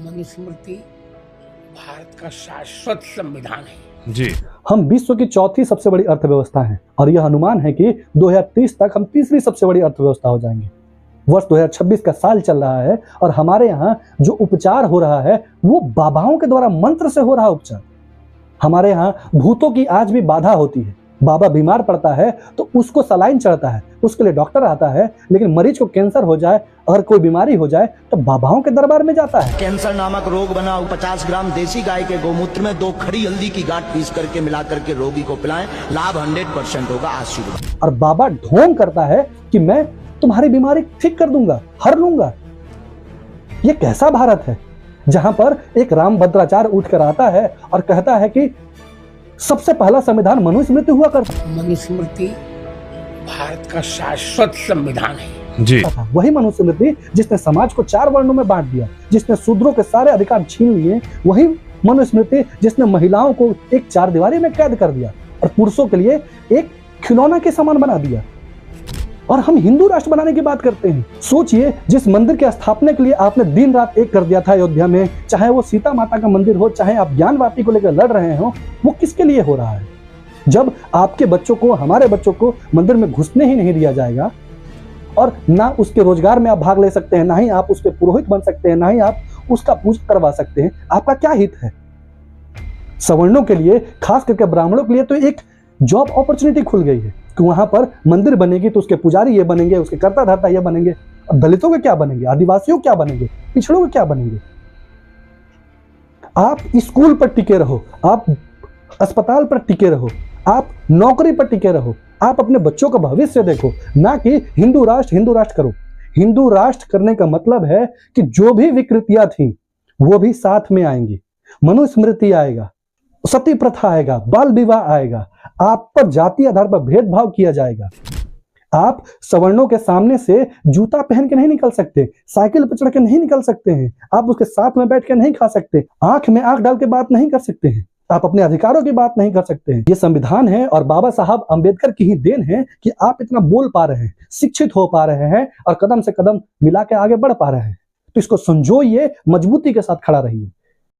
मनुस्मृति भारत का शाश्वत संविधान है जी। हम विश्व की चौथी सबसे बड़ी अर्थव्यवस्था हैं और यह अनुमान है कि 2030 तक हम तीसरी सबसे बड़ी अर्थव्यवस्था हो जाएंगे। वर्ष 2026 का साल चल रहा है और हमारे यहाँ जो उपचार हो रहा है वो बाबाओं के द्वारा मंत्र से हो रहा उपचार। हमारे यहाँ भूतों की आज भी बाधा होती है। बाबा बीमार पड़ता है तो उसको सलाइन चढ़ता है, उसके लिए डॉक्टर आता है, लेकिन मरीज को कैंसर हो जाए और कोई बीमारी हो जाए तो बाबाओं के दरबार में जाता है। कैंसर नामक रोग बना 50 ग्राम देसी गाय के गोमूत्र में 2 खड़ी हल्दी की गांठ पीस करके मिला करके रोगी को पिलाएं, लाभ 100% होगा आशीर्वाद। और बाबा ढोंग करता है कि मैं तुम्हारी बीमारी ठीक कर दूंगा, हर लूंगा। ये कैसा भारत है जहां पर एक रामभद्राचार्य उठकर आता है और कहता है कि सबसे पहला संविधान मनुस्मृति हुआ करता। मनुस्मृति भारत का शाश्वत संविधान है जी। वही मनुस्मृति जिसने समाज को 4 वर्णों में बांट दिया, जिसने शूद्रों के सारे अधिकार छीन लिए, वही मनुस्मृति जिसने महिलाओं को एक 4 दीवारी में कैद कर दिया और पुरुषों के लिए एक खिलौना के समान बना दिया। और हम हिंदू राष्ट्र बनाने की बात करते हैं। सोचिए, जिस मंदिर की स्थापना के लिए आपने दिन रात एक कर दिया था अयोध्या में, चाहे वो सीता माता का मंदिर हो, चाहे आप ज्ञानवापी को लेकर लड़ रहे हो, वो किसके लिए हो रहा है? जब आपके बच्चों को, हमारे बच्चों को मंदिर में घुसने ही नहीं दिया जाएगा और ना उसके रोजगार में आप भाग ले सकते हैं, ना ही आप उसके पुरोहित बन सकते हैं, ना ही आप उसका पूजा करवा सकते हैं, आपका क्या हित है? सवर्णों के लिए, खास करके ब्राह्मणों के लिए तो एक जॉब अपॉर्चुनिटी खुल गई है कि वहां पर मंदिर बनेगी तो उसके पुजारी ये बनेंगे, उसके कर्ता धर्ता ये बनेंगे। अब दलितों के क्या बनेंगे, आदिवासियों क्या बनेंगे, पिछड़ों के क्या बनेंगे? आप स्कूल पर टिके रहो, आप अस्पताल पर टिके रहो, आप नौकरी पर टिके रहो, आप अपने बच्चों का भविष्य देखो, ना कि हिंदू राष्ट्र करो। हिंदू राष्ट्र करने का मतलब है कि जो भी विकृतियां थी वो भी साथ में आएंगी। मनुस्मृति आएगा, सती प्रथा आएगा, बाल विवाह आएगा, आप पर जाति आधार पर भेदभाव किया जाएगा। आप सवर्णों के सामने से जूता पहन के नहीं निकल सकते, साइकिल पर चढ़ के नहीं निकल सकते हैं, आप उसके साथ में बैठ के नहीं खा सकते, आंख में आंख डाल के बात नहीं कर सकते हैं, आप अपने अधिकारों की बात नहीं कर सकते हैं। ये संविधान है और बाबा साहब अंबेडकर की ही देन है कि आप इतना बोल पा रहे हैं, शिक्षित हो पा रहे हैं और कदम से कदम मिला के आगे बढ़ पा रहे हैं। तो इसको संजोइए, मजबूती के साथ खड़ा रहिए।